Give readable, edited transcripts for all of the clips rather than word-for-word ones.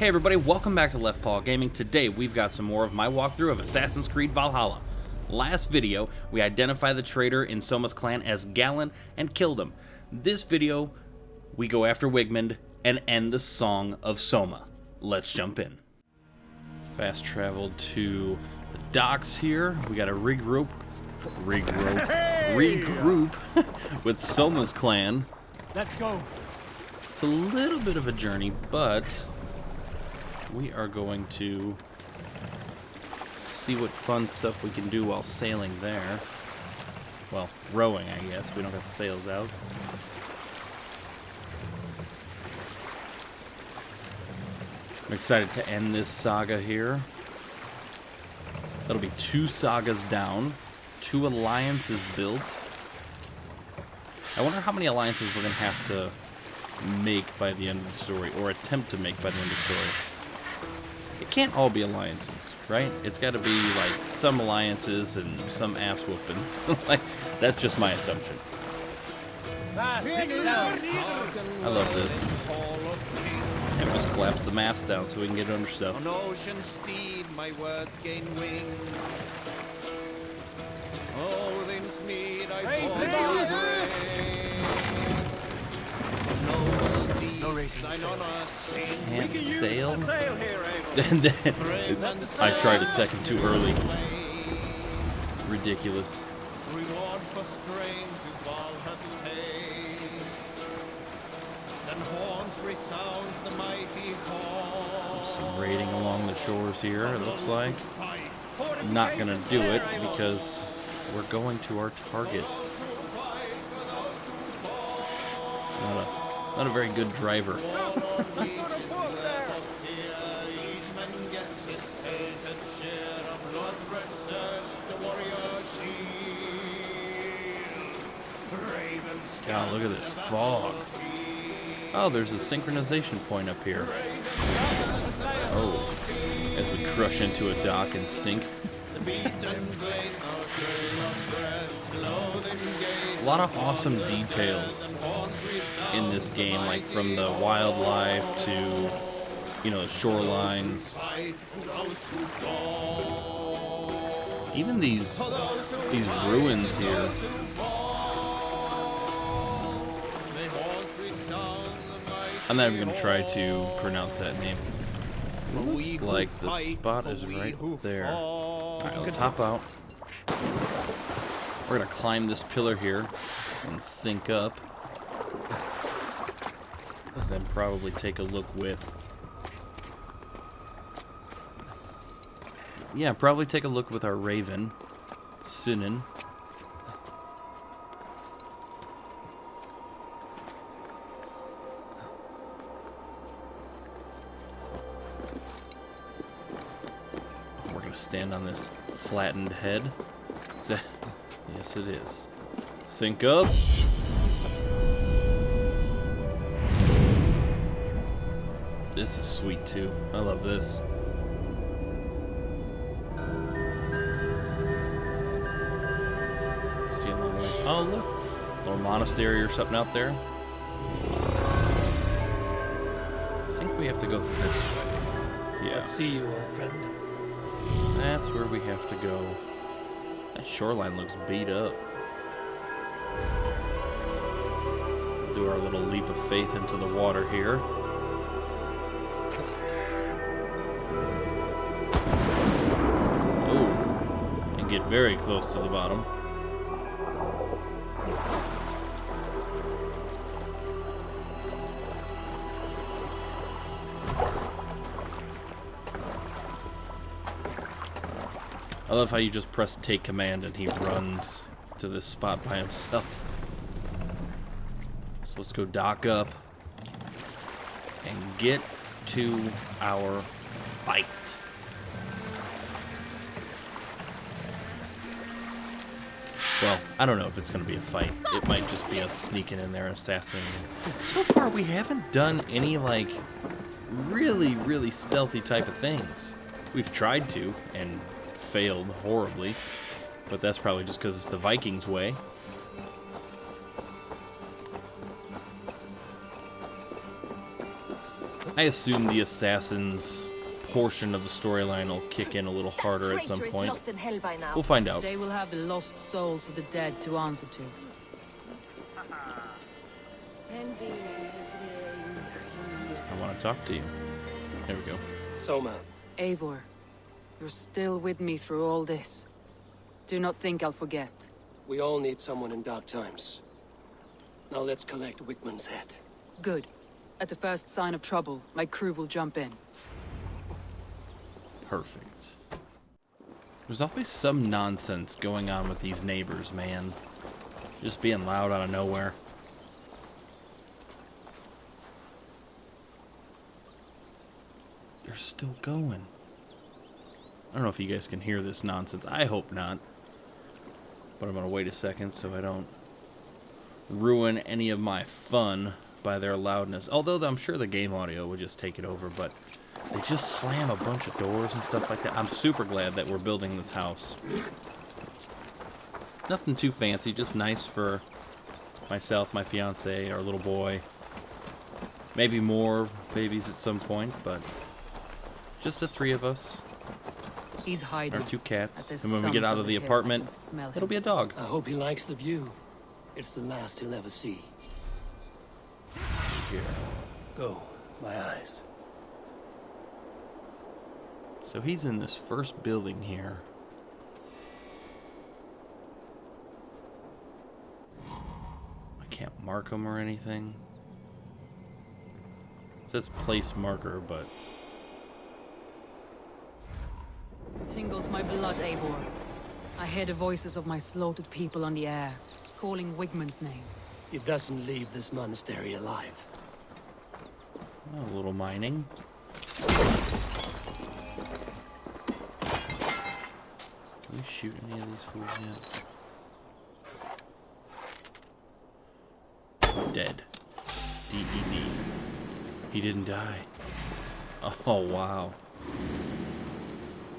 Hey everybody, welcome back to Left Paw Gaming. Today we've got some more of my walkthrough of Assassin's Creed Valhalla. Last video, we identified the traitor in Soma's clan as Galen and killed him. This video, we go after Wigmund and end the Song of Soma. Let's jump in. Fast travel to the docks here. We gotta regroup with Soma's clan. Let's go. It's a little bit of a journey, but we are going to see what fun stuff we can do while sailing there. Well, rowing, I guess. We don't got the sails out. I'm excited to end this saga here. That'll be 2 sagas down, 2 alliances built. I wonder how many alliances we're going to have to make by the end of the story, or attempt to make by the end of the story. It can't all be alliances, right? It's got to be like some alliances and some ass whoopings. Like, that's just my assumption. I love this. And just collapse the mast down so we can get under stuff. On ocean steed, my words gain wing. Odin's mead, I fall No racing. Can't sail? And then I tried a second too early. Ridiculous. Reward for strain to Valhalla pay. Then horns resounds the mighty horn. Some raiding along the shores here, it looks like. Not gonna do it because we're going to our target. Not a very good driver. God, look at this fog. Oh, there's a synchronization point up here. Oh, as we crush into a dock and sink. A lot of awesome details in this game, like from the wildlife to, you know, the shorelines. Even these ruins here. I'm not even going to try to pronounce that name. Looks like the spot is right there. Alright, let's hop out. We're going to climb this pillar here and sink up. Then probably take a look with... Yeah, probably take a look with our Raven, Sinan. We're going to stand on this flattened head. Yes, it is. Sink up. This is sweet too. I love this. See a long way. Oh, look. A little monastery or something out there. I think we have to go this way. Yeah. Let's see you, old friend. That's where we have to go. That shoreline looks beat up. Do our little leap of faith into the water here. Oh, and get very close to the bottom. I love how you just press take command and he runs to this spot by himself. So let's go dock up and get to our fight. Well, I don't know if it's going to be a fight. It might just be us sneaking in there and assassinating him. So far, we haven't done any, like, really stealthy type of things. We've tried to, and failed horribly, but that's probably just because it's the Vikings way. I assume the assassins portion of the storyline will kick in a little harder at some point. Lost in hell by now. We'll find out. They will have the lost souls of the dead to answer to. I want to talk to you. There we go. Soma, Eivor, you're still with me through all this. Do not think I'll forget. we all need someone in dark times. Now let's collect Wickman's head. Good. At the first sign of trouble, my crew will jump in. Perfect. There's always some nonsense going on with these neighbors, man. Just being loud out of nowhere. They're still going. I don't know if you guys can hear this nonsense. I hope not. But I'm going to wait a second so I don't ruin any of my fun by their loudness. Although I'm sure the game audio would just take it over, but they just slam a bunch of doors and stuff like that. I'm super glad that we're building this house. Nothing too fancy, just nice for myself, my fiance, our little boy. Maybe more babies at some point, but just the three of us. He's hiding. Our two cats. At the And when we get summit out of of the the hill, apartment, I can smell it'll him. be a dog. I hope he likes the view. It's the last he'll ever see. Here. Go, my eyes. So he's in this first building here. I can't mark him or anything. It says place marker, but Tingles my blood, Eivor. I hear the voices of my slaughtered people on the air, calling Wigman's name. He doesn't leave this monastery alive. a little mining. Can we shoot any of these fools yet? Dead. D-E-D. He didn't die. Oh, wow.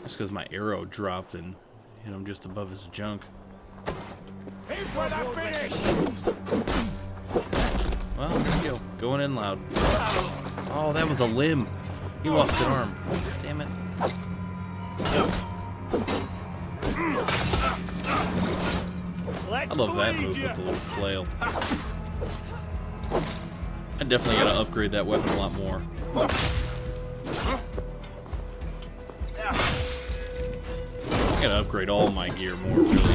That's because my arrow dropped and hit him just above his junk. Here's where I finish! Well, there you go. Going in loud. Oh, that was a limb. He lost an arm. Damn it. I love that move with the little flail. I definitely gotta upgrade that weapon a lot more. I gotta upgrade all my gear more, really.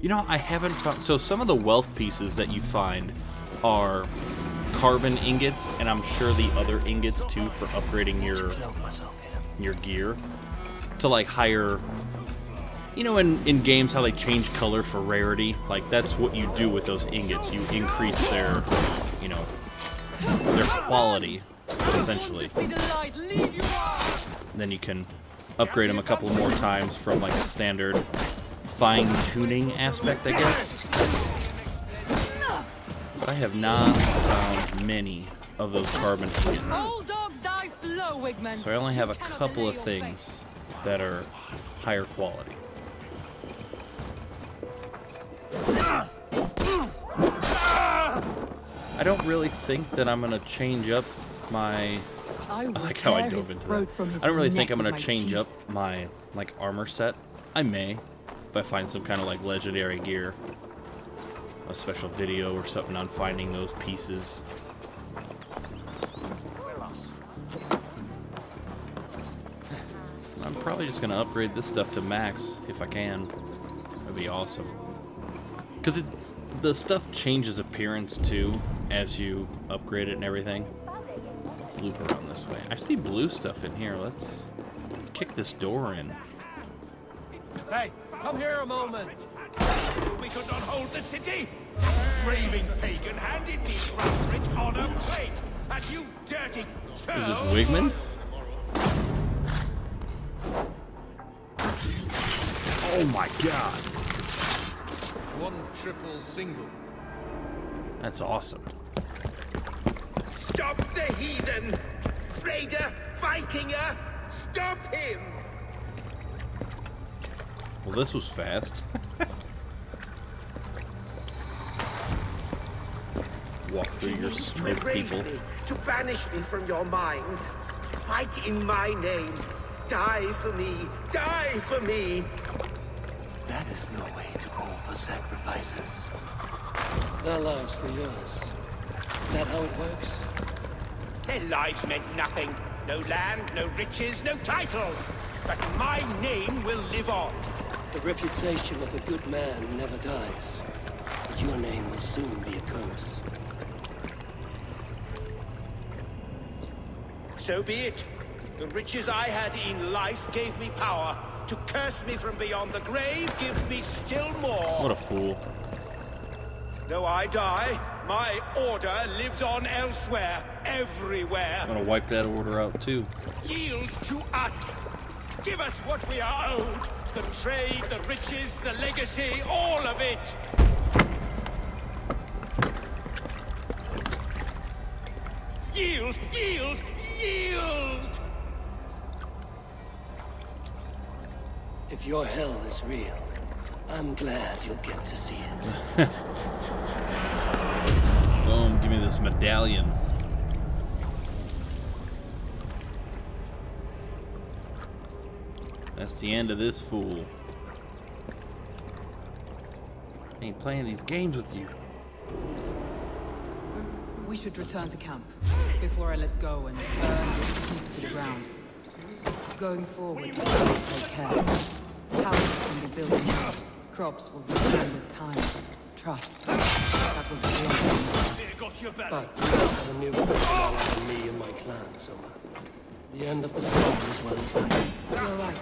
You know, I haven't found... So some of the wealth pieces that you find are carbon ingots, and I'm sure the other ingots, too, for upgrading your gear to, like, higher... You know, in games, how they change color for rarity? Like, that's what you do with those ingots. You increase their, you know, their quality, essentially. And then you can upgrade them a couple more times from, like, a standard fine-tuning aspect, I guess. But I have not found many of those carbon ingots. All dogs die slow, Wigman. So I only have a couple of things that are higher quality. I don't really think that I'm gonna change up my... I like how I dove into that. I don't really think I'm gonna change up my, like, armor set. I may, if I find some kind of, like, legendary gear. A special video or something on finding those pieces. I'm probably just gonna upgrade this stuff to max if I can. That'd be awesome. Because the stuff changes appearance too as you upgrade it and everything. Let's loop around this way. I see blue stuff in here. Let's kick this door in. Hey, come here a moment. We could not hold the city. Raving pagan handed me Rutherford on a plate, and you dirty... Is this Wigman? Oh my god. One triple single. That's awesome. Stop the heathen! Raider, Vikinger, stop him! Well, this was fast. walk through your smoke people. Me, to banish me from your minds. Fight in my name. Die for me. Die for me. That is no way to call for sacrifices. Their lives for yours. Is that how it works? Their lives meant nothing. No land, no riches, no titles. But my name will live on. The reputation of a good man never dies. But your name will soon be a curse. So be it. The riches I had in life gave me power. To curse me from beyond the grave gives me still more. What a fool. Though I die, my order lives on elsewhere, everywhere. I'm gonna wipe that order out too. Yield to us. Give us what we are owed. The trade, the riches, the legacy, all of it. Yield, yield, yield! If your hell is real, I'm glad you'll get to see it. Boom, give me this medallion. That's the end of this fool. I ain't playing these games with you. We should return to camp before I let go and burn this heap to the ground. Going forward, we must take care. Houses can be built now. Crops will return with time. Trust. That was the long Here, got your belly. But you have a new personality on me and my clan, Soma. The end of the storm is well in sight. You're right.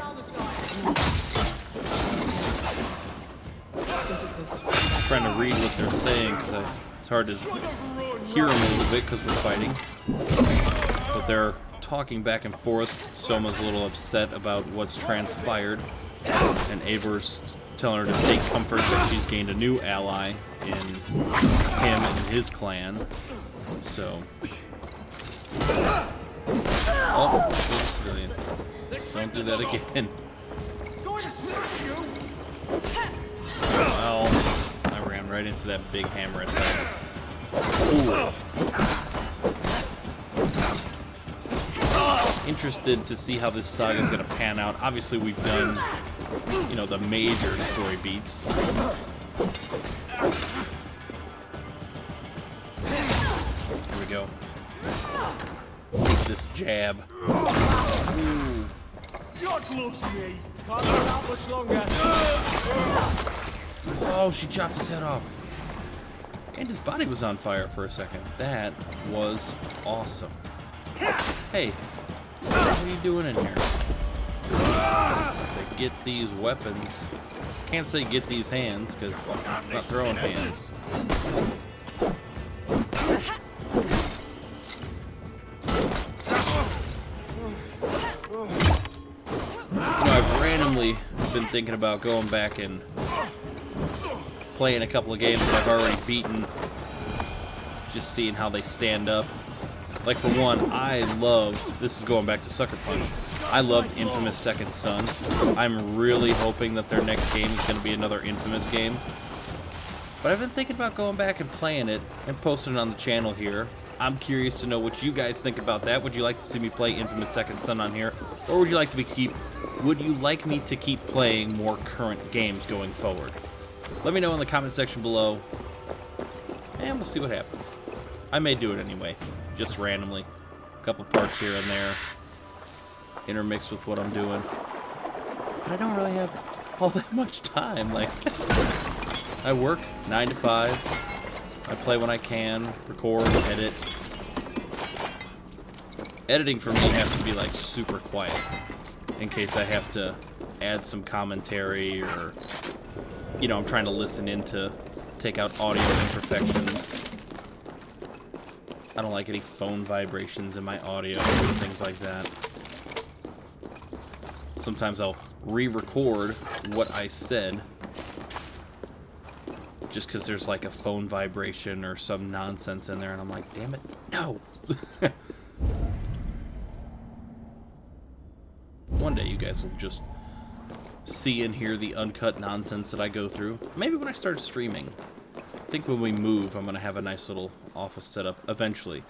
I'm trying to read what they're saying because it's hard to hear them a little bit because we're fighting. But they're talking back and forth. Soma's a little upset about what's transpired, and Eivor's telling her to take comfort that she's gained a new ally in him and his clan. So, oh, civilian. Don't do that again. Well, I ran right into that big hammer attack. Ooh. Interested to see how this saga is going to pan out. Obviously, we've done, you know, the major story beats. Here we go. This jab. Ooh. God loves me. Can't go out much longer. Oh, she chopped his head off. And his body was on fire for a second. That was awesome. Hey, what are you doing in here? To get these weapons. Can't say get these hands, because I'm not throwing hands. You know, I've randomly been thinking about going back and playing a couple of games that I've already beaten. Just seeing how they stand up. Like, for one, I love, this is going back to Sucker Punch, I loved Infamous Second Son. I'm really hoping that their next game is going to be another Infamous game. But I've been thinking about going back and playing it and posting it on the channel here. I'm curious to know what you guys think about that. Would you like to see me play Infamous Second Son on here? Or would you like me to keep playing more current games going forward? Let me know in the comment section below, and we'll see what happens. I may do it anyway, just randomly. A couple parts here and there, intermixed with what I'm doing. But I don't really have all that much time. Like, I work 9 to 5. I play when I can, record, edit. Editing for me has to be like super quiet, in case I have to add some commentary, or, you know, I'm trying to listen in to take out audio imperfections. I don't like any phone vibrations in my audio and things like that. Sometimes I'll re-record what I said just because there's like a phone vibration or some nonsense in there, and I'm like, damn it, no! One day you guys will just see and hear the uncut nonsense that I go through. Maybe when I start streaming. I think when we move, I'm going to have a nice little office set up eventually.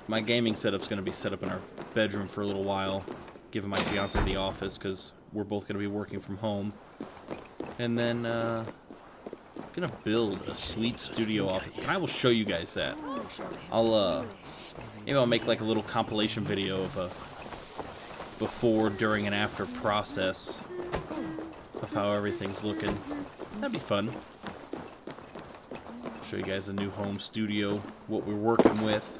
My gaming setup's going to be set up in our bedroom for a little while, giving my fiance the office because we're both going to be working from home. And then, I'm going to build a sweet studio office, and I will show you guys that. Maybe I'll make like a little compilation video of a before, during, and after process of how everything's looking. That'd be fun. Show you guys a new home studio, what we're working with.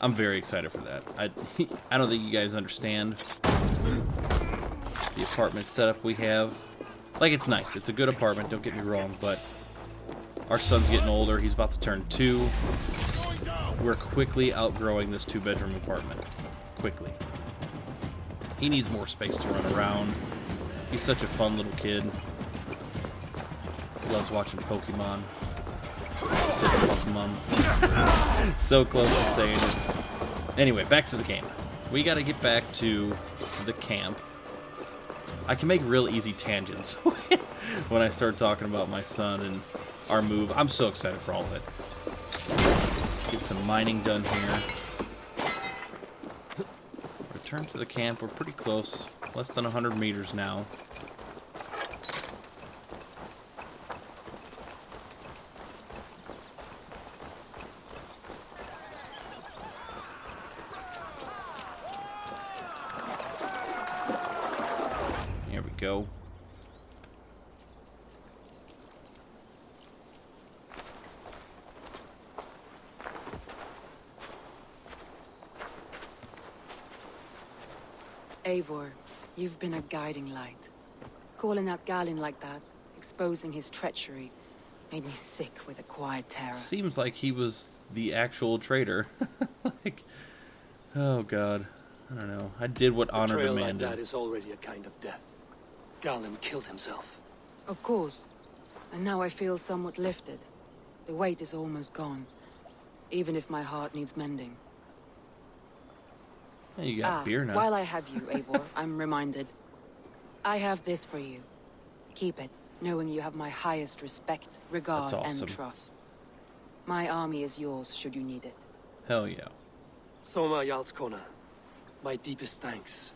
I'm very excited for that. I don't think you guys understand the apartment setup we have. Like, it's nice. It's a good apartment, don't get me wrong, but our son's getting older. He's about to turn 2. We're quickly outgrowing this 2-bedroom apartment. Quickly. He needs more space to run around. He's such a fun little kid. Loves watching Pokemon. Pokemon. So close to saying it. Anyway, back to the camp. We gotta get back to the camp. I can make real easy tangents when I start talking about my son and our move. I'm so excited for all of it. Get some mining done here. Return to the camp. We're pretty close. Less than 100 meters now. Here we go. Eivor, you've been a guiding light. Calling out Galin like that, exposing his treachery, made me sick with a quiet terror. Seems like he was the actual traitor. Like, oh god, I don't know. I did what honor Betrayal demanded. like that is already a kind of death. Galin killed himself. Of course. And now I feel somewhat lifted. The weight is almost gone. Even if my heart needs mending. Hey, you got beer now. While I have you, Eivor, I'm reminded. I have this for you. Keep it, knowing you have my highest respect, regard, That's awesome. and trust. My army is yours should you need it. Hell yeah. Soma Yalskona, my deepest thanks.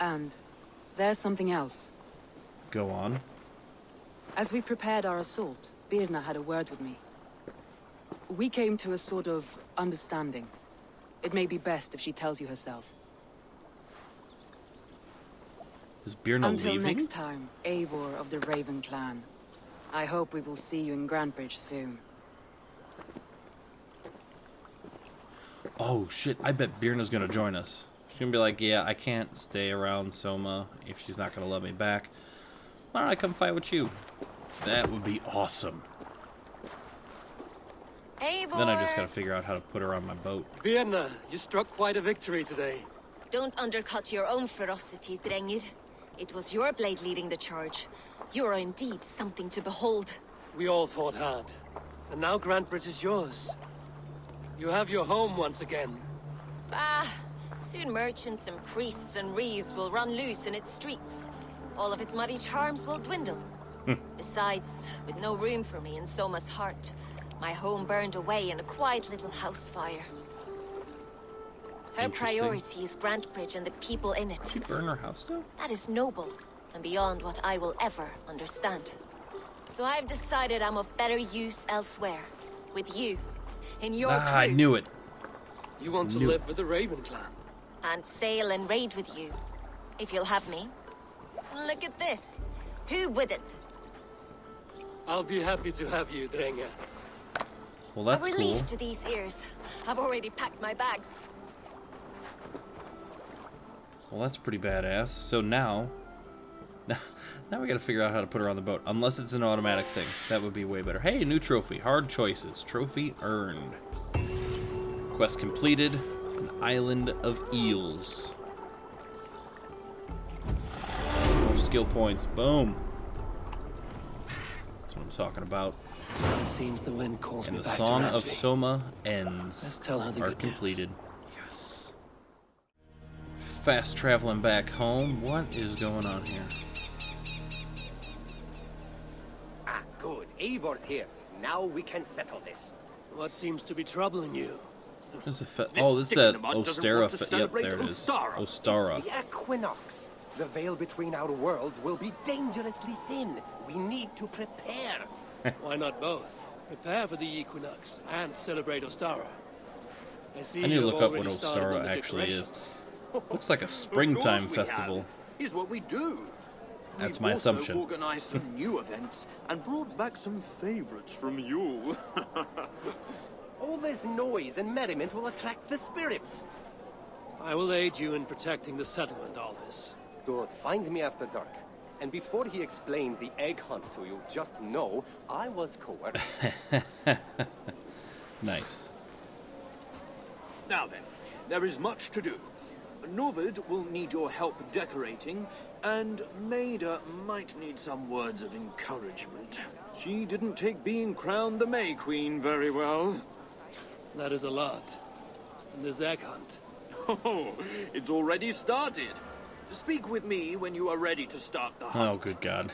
And there's something else. Go on. As we prepared our assault, Birna had a word with me. We came to a sort of understanding. It may be best if she tells you herself. Is Birna Until leaving? next time, Eivor of the Raven clan. I hope we will see you in Grantebridge soon. Oh shit, I bet Birna's gonna join us. She's gonna be like, yeah, I can't stay around Soma if she's not gonna love me back. Why don't I come fight with you? That would be awesome. Eivor! Then I just gotta figure out how to put her on my boat. Birna, you struck quite a victory today. Don't undercut your own ferocity, Drengir. It was your blade leading the charge. You are indeed something to behold. We all thought hard. And now Grantebridge is yours. You have your home once again. Bah! Soon merchants and priests and reeves will run loose in its streets. All of its muddy charms will dwindle. Besides, with no room for me in Soma's heart, my home burned away in a quiet little house fire. Her Interesting. priority is Grantebridge and the people in it. Did you burn her house down? That is noble, and beyond what I will ever understand. So I've decided I'm of better use elsewhere. With you, in your crew. I knew it. You want to Knew live with the Raven clan. And sail and raid with you, if you'll have me. Look at this. Who wouldn't? I'll be happy to have you, Drenge. Well, that's a cool. relief to these ears. I've already packed my bags. Well, that's pretty badass. So now we gotta figure out how to put her on the boat. Unless it's an automatic thing. That would be way better. Hey, new trophy. Hard choices. Trophy earned. Quest completed. An island of eels. More skill points. Boom. That's what I'm talking about. It seems the wind calls And me the back Song to of Randvi. Soma ends. Let's tell her the Are good news. completed. Yes. Fast traveling back home. What is going on here? Eivor's here. Now we can settle this. What seems to be troubling you? There's a oh, this is that Ostara. Yep, there it is. Ostara. Ostara. It's the equinox. The veil between our worlds will be dangerously thin. We need to prepare. Why not both? Prepare for the equinox and celebrate Ostara. I see I need to you've look up what already started on Ostara the actually is. decorations. Looks like a springtime festival. Is what we do. That's We've my also assumption. organized some new events and brought back some favorites from you. All this noise and merriment will attract the spirits. I will aid you in protecting the settlement, Aldous. Good. Find me after dark. And before he explains the egg hunt to you, just know I was coerced. Nice. Now then, there is much to do. Novid will need your help decorating, and Maida might need some words of encouragement. She didn't take being crowned the May Queen very well. That is a lot. And this egg hunt. Oh, it's already started. Speak with me when you are ready to start the hunt. Oh, good God.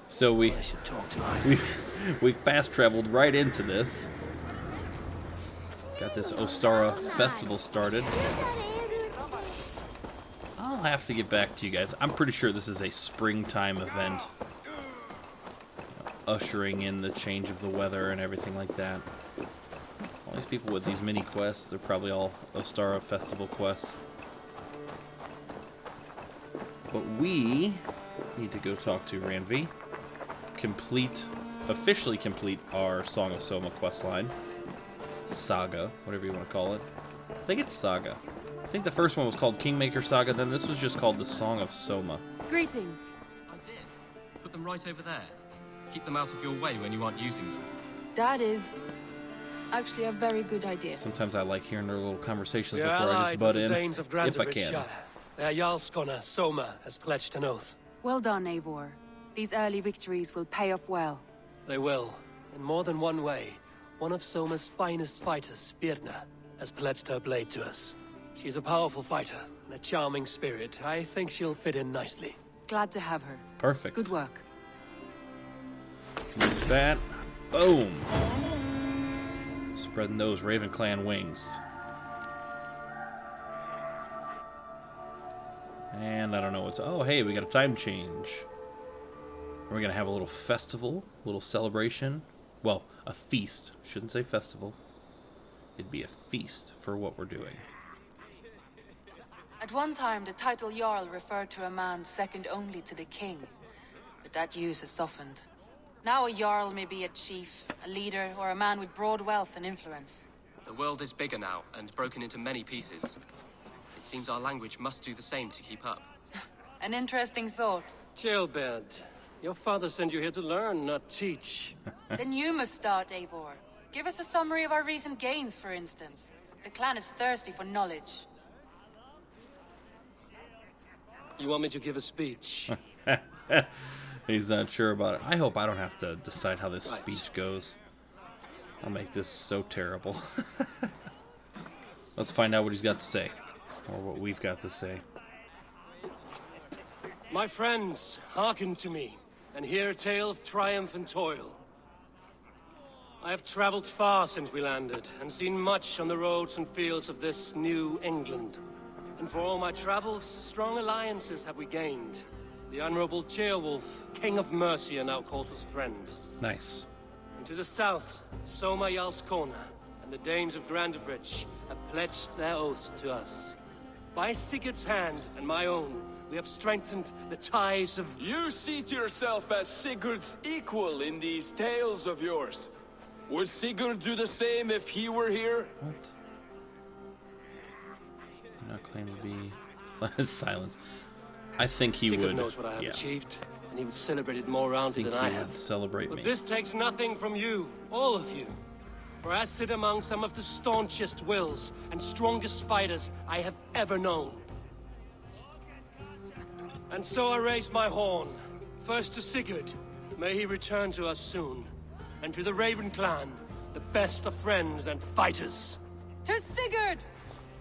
So I should talk to her. we fast traveled right into this. Got this Ostara festival started. I'll have to get back to you guys. I'm pretty sure this is a springtime event, ushering in the change of the weather and everything like that. All these people with these mini quests, they're probably all Ostara festival quests. But we need to go talk to Ranvi, officially complete our Song of Soma questline. Saga, whatever you want to call it. I think it's Saga. I think the first one was called Kingmaker Saga, then this was just called the Song of Soma. Greetings. I did. Put them right over there. Keep them out of your way when you aren't using them. That is actually a very good idea. Sometimes I like hearing their little conversations You're before I allied just butt with in, the Danes of if I can. Grandibridge. Their Jarlskona, Soma, has pledged an oath. Well done, Eivor. These early victories will pay off well. They will, in more than one way. One of Soma's finest fighters, Birna, has pledged her blade to us. She's a powerful fighter and a charming spirit. I think she'll fit in nicely. Glad to have her. Perfect. Good work. Use that. Boom. Spreading those Raven Clan wings. And I don't know what's... Oh, hey, we got a time change. We're going to have a little festival, a little celebration. Well, a feast. Shouldn't say festival. It'd be a feast for what we're doing. At one time, the title Jarl referred to a man second only to the king. But that use has softened. Now a Jarl may be a chief, a leader, or a man with broad wealth and influence. The world is bigger now, and broken into many pieces. It seems our language must do the same to keep up. An interesting thought. Chill, Bed. Your father sent you here to learn, not teach. Then you must start, Eivor. Give us a summary of our recent gains, for instance. The clan is thirsty for knowledge. You want me to give a speech? He's not sure about it. I hope I don't have to decide how this Right. speech goes. I'll make this so terrible. Let's find out what he's got to say. Or what we've got to say. My friends, hearken to me, and hear a tale of triumph and toil. I have traveled far since we landed, and seen much on the roads and fields of this new England. And for all my travels, strong alliances have we gained. The Honorable Ceolwulf, King of Mercia, now calls us friend. Nice. And to the south, Soma Jarlskona and the Danes of Grandibridge have pledged their oaths to us. By Sigurd's hand and my own, we have strengthened the ties of... You seat yourself as Sigurd's equal in these tales of yours. Would Sigurd do the same if he were here? What? I'm not claiming to be... Silence. I think he Sigurd would... knows what I have yeah. achieved, and he would celebrate it more I roundly think than I he have. would celebrate But me. this takes nothing from you, all of you. For I sit among some of the staunchest wills and strongest fighters I have ever known. And so I raise my horn, first to Sigurd, may he return to us soon, and to the Raven clan, the best of friends and fighters. To Sigurd!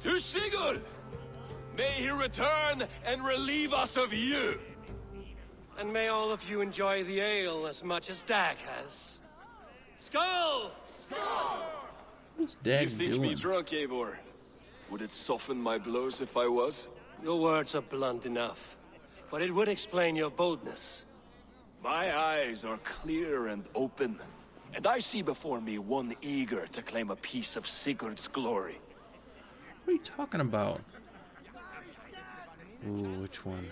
To Sigurd! May he return and relieve us of you! And may all of you enjoy the ale as much as Dag has. Skull! What's Dag You think doing? me drunk, Eivor? Would it soften my blows if I was? Your words are blunt enough, but it would explain your boldness. My eyes are clear and open, and I see before me one eager to claim a piece of Sigurd's glory. What are you talking about? Ooh, which one?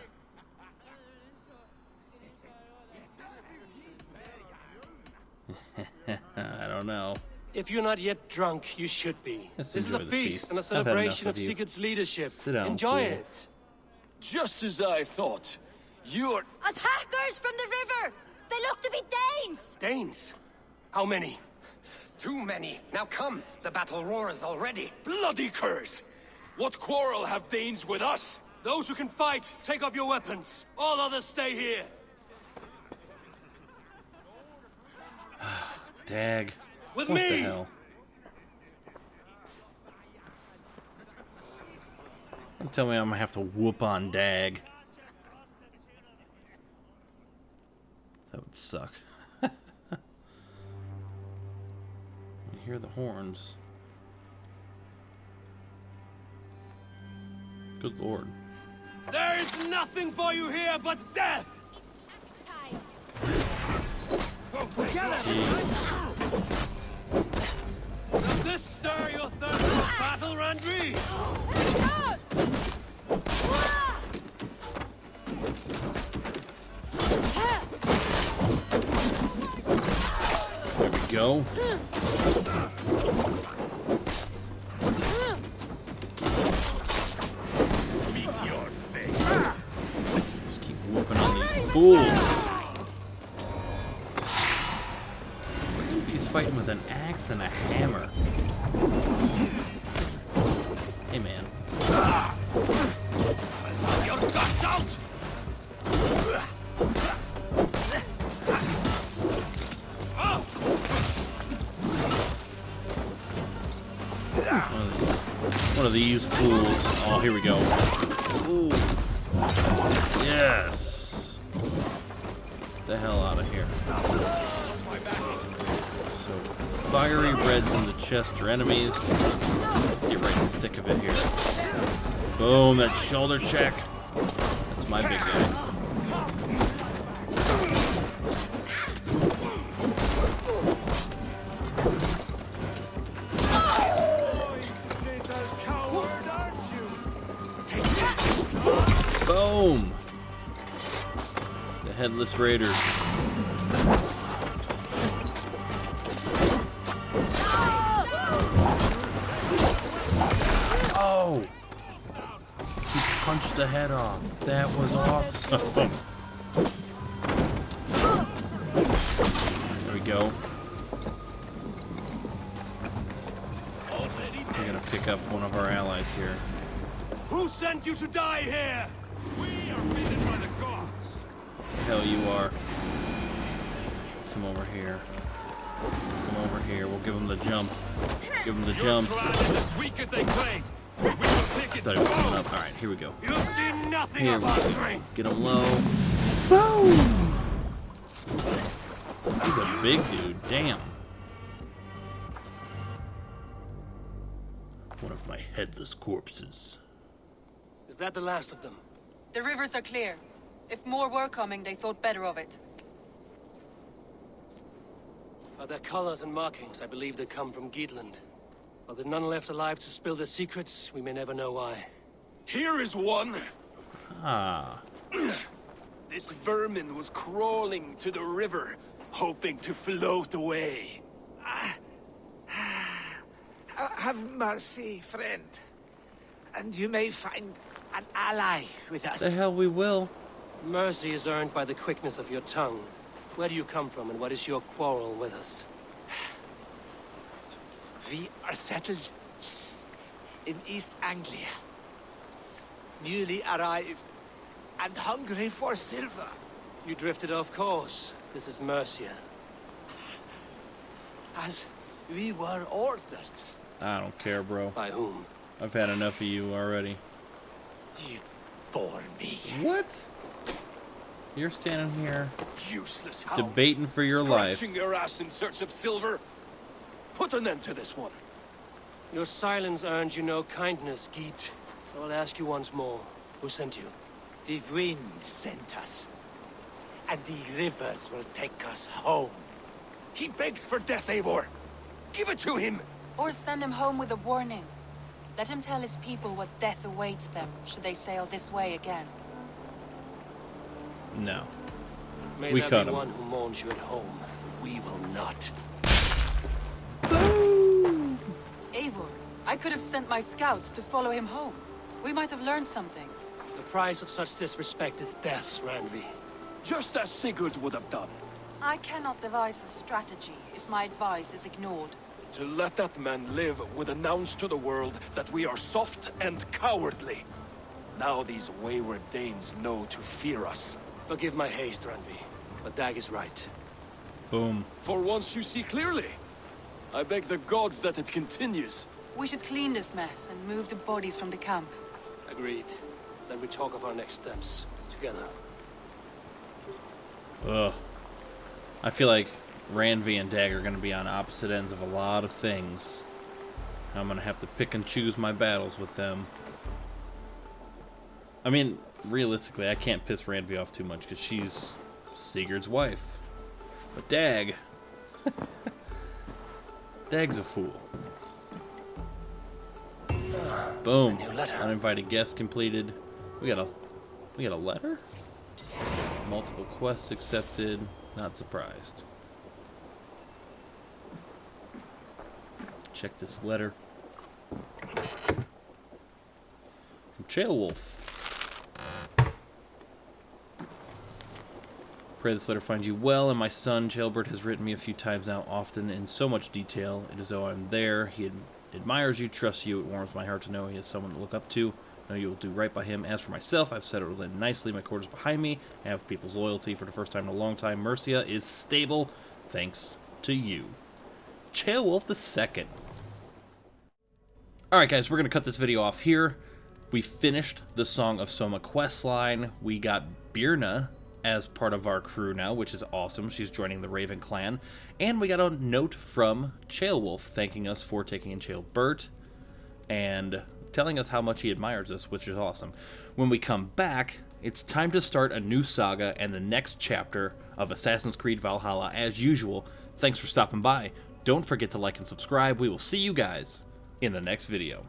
I don't know. If you're not yet drunk, you should be. Let's This is a enjoy the feast and a feast. I've had celebration enough of of you. Sigurd's leadership. Sit down, Enjoy fool. it. Just as I thought. You're... Attackers from the river! They look to be Danes! Danes? How many? Too many. Now come. The battle roars already. bloody curse! What quarrel have Danes with us? Those who can fight, take up your weapons. All others stay here. Dag. With What me! the hell? Don't tell me I'm gonna have to whoop on Dag. That would suck. I hear the horns. Good lord. There is nothing for you here but death! Does this stir your thirst for battle, Randri? There we go. Meet your fate. Just keep whooping on these fools. He's fighting with an axe and a hammer. Hey, man. Your guts out! One of these fools. Oh, here we go. Ooh. Yes. Get the hell out of here. So, fiery reds in the chest are enemies. Let's get right in the thick of it here. Boom, that shoulder check. That's my big guy. Boom! The Headless Raiders. Oh! He punched the head off. That was awesome. There we go. We're gonna pick up one of our allies here. Who sent you to die here? We are bidden by the gods. The hell you are. Let's come over here. Come over here. We'll give him the jump. Give him the jump. Your clan is as weak as they claim. We will pick I its thought he was coming bones. up. Alright, here we go. You've seen nothing Here of we our go. strength. Get him low. Boom! He's a big dude. Damn. One of my headless corpses. Is that the last of them? The rivers are clear. If more were coming, they thought better of it. By their colors and markings, I believe they come from Geatland. While there are none left alive to spill their secrets, we may never know why. Here is one! Ah. This vermin was crawling to the river, hoping to float away. Have mercy, friend. And you may find an ally with us. The hell we will. Mercy is earned by the quickness of your tongue. Where do you come from, and what is your quarrel with us? We are settled in East Anglia. Newly arrived and hungry for silver. You drifted off course. This is Mercia. As we were ordered. I don't care, bro. By whom? I've had enough of you already. You bore me. What? You're standing here Useless hound. debating for your life. Scratching your ass in search of silver. Put an end to this one. Your silence earned you no kindness, Geet. So I'll ask you once more. Who sent you? The wind sent us. And the rivers will take us home. He begs for death, Eivor. Give it to him. Or send him home with a warning. Let him tell his people what death awaits them should they sail this way again. No. May We there cut be him. one who mourns you at home, for we will not. Eivor, I could have sent my scouts to follow him home. We might have learned something. The price of such disrespect is death, Randvi. Just as Sigurd would have done. I cannot devise a strategy if my advice is ignored. To let that man live would announce to the world that we are soft and cowardly. Now these wayward Danes know to fear us. Forgive my haste, Randvi, but Dag is right. Boom. For once you see clearly. I beg the gods that it continues. We should clean this mess and move the bodies from the camp. Agreed. Then we talk of our next steps, together. Ugh. I feel like Randvi and Dag are going to be on opposite ends of a lot of things. I'm going to have to pick and choose my battles with them. I mean, realistically, I can't piss Randvi off too much because she's Sigurd's wife. But Dag... Dag's a fool. Boom. Uninvited guest completed. We got a letter? Multiple quests accepted. Not surprised. Check this letter. From Chaelwolf. Pray this letter finds you well, and my son, Chaelbert, has written me a few times now, often in so much detail. It is though I'm there. He admires you, trusts you. It warms my heart to know he has someone to look up to. I know you will do right by him. As for myself, I've settled in nicely. My quarters behind me. I have people's loyalty for the first time in a long time. Mercia is stable, thanks to you. Chaelwolf II. Alright guys, we're going to cut this video off here. We finished the Song of Soma questline. We got Birna as part of our crew now, which is awesome. She's joining the Raven clan. And we got a note from Chaelwolf thanking us for taking in Chaelbert and telling us how much he admires us, which is awesome. When we come back, it's time to start a new saga and the next chapter of Assassin's Creed Valhalla as usual. Thanks for stopping by. Don't forget to like and subscribe. We will see you guys in the next video.